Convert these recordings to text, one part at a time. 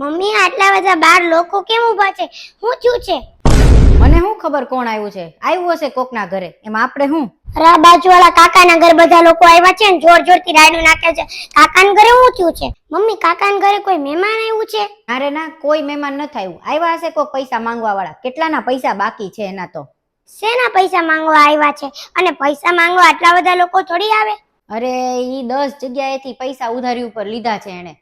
Mummy આટલા બધા બાર લોકો કેમ ઊભા છે? શું થયું છે? મને શું ખબર કોણ આવ્યું છે? આવ્યું હશે કોકના ઘરે, એમાં આપણે શું? અરે આ બાજુવાળા કાકાના ઘરે બધા લોકો આવ્યા છે ને જોર જોરથી રાયડું નાખે છે. કાકાના ઘરે શું થયું છે? મમ્મી કાકાના ઘરે કોઈ મહેમાન આવ્યું છે? અરે ના, કોઈ મહેમાન નથી આવ્યું. આવ્યા હશે કોઈ પૈસા માંગવા વાળા. કેટલાના પૈસા બાકી છે એના તો. શેના પૈસા માંગવા આવ્યા છે? અને પૈસા માંગવા આટલા બધા લોકો થોડી આવે? અરે ઈ 10 જગ્યાએથી પૈસા ઉધારી ઉપર લીધા છે એને.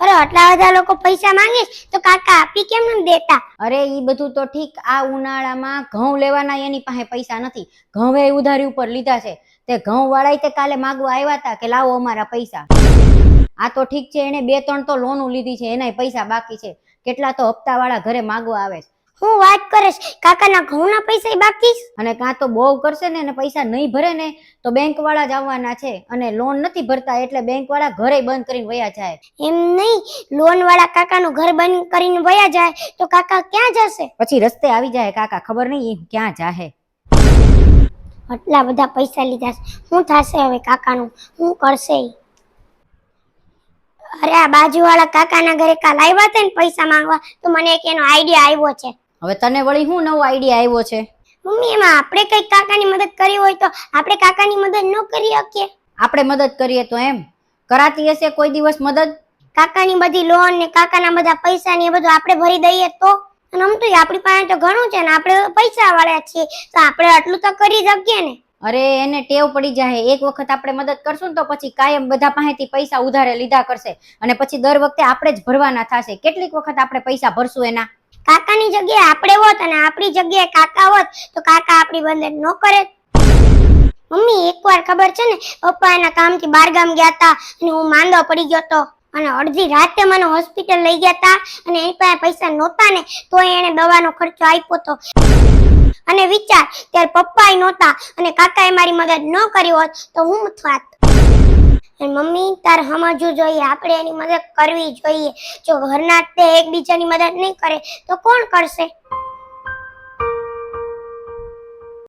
અરે આટલા બધા લોકો પૈસા માંગે તો કાકા આપી કેમ ન દેતા? અરે ઈ બધું તો ઠીક, આ ઉનાળામાં ઘઉં લેવાના એની પાસે પૈસા નથી, ઘઉં ઉધારી ઉપર લીધા છે. તે ઘઉં વાળા તે કાલે માંગવા આવ્યા હતા કે લાવો અમારા પૈસા. આ તો ઠીક છે, એને 2-3 તો લોનું લીધી છે, એનાય પૈસા બાકી છે. કેટલા તો હપ્તા વાળા ઘરે માંગવા આવે છે. હું વાત કરીશ, કાકાના ઘઉંના પૈસા બાકી? અને કાં તો બહુ કરશે ને અને પૈસા નહીં ભરે ને તો બેંક વાળા જ આવવાના છે, અને લોન નથી ભરતા એટલે બેંક વાળા ઘરે બંધ કરીને વયા જાય. એમ નહીં, લોન વાળા કાકાનું ઘર બંધ કરીને વયા જાય તો કાકા ક્યાં જશે? પછી રસ્તે આવી જાય કાકા, ખબર નહીં ક્યાં જાહે. આટલા બધા પૈસા લીધા છે, શું થશે હવે કાકાનું? શું કરશે? અરે આ બાજુવાળા કાકાના ઘરે કાલ આવ્યા હતા ને પૈસા માંગવા, તો મને એક એનો આઈડિયા આવ્યો છે. હવે તને વળી શું નવો આઈડિયા આવ્યો છે? મમ્મી એમાં આપણે કઈ કાકાની મદદ કરી હોય તો આપણે કાકાની મદદ ન કરી શકીએ? આપણે મદદ કરીએ તો એમ કરાતી હશે કોઈ દિવસ મદદ? કાકાની બધી લોન ને કાકાના બધા પૈસા ને એ બધું આપણે ભરી દઈએ તો? અને આમ તો આપણી પાસે તો ઘણું છે ને, આપણે પૈસા વાળા છીએ તો આપણે આટલું તો કરી શકીએ ને. અરે એને ટેવ પડી જાય, એક વખત આપણે મદદ કરશું ને તો પછી કાયમ બધા પાસેથી પૈસા ઉધારે લીધા કરશે, અને પછી દર વખતે આપણે જ ભરવાના થશે. કેટલીક વખત આપણે પૈસા ભરશું એના? કાકાની જગ્યાએ આપણે હોત અને આપણી જગ્યાએ કાકા હોત તો કાકા આપણી મદદ ન કરે? મમ્મી એકવાર ખબર છે ને, પપ્પા એના કામથી બહાર ગામ ગયા હતા અને હું માંદો પડી ગયો હતો, અને અડધી રાતે મને હોસ્પિટલ લઈ ગયા હતા, અને એની પાસે પૈસા નહોતા ને તો એને દવાનો ખર્ચો આપ્યો હતો. અને વિચાર, ત્યારે પપ્પાય નહોતા અને કાકાએ મારી મદદ ન કરી હોત તો હું થાત. મમ્મી તારે સમજવું જોઈએ, આપણે એની મદદ કરવી જોઈએ. જો ઘરના તે એકબીજાની મદદ નહીં કરે તો કોણ કરશે?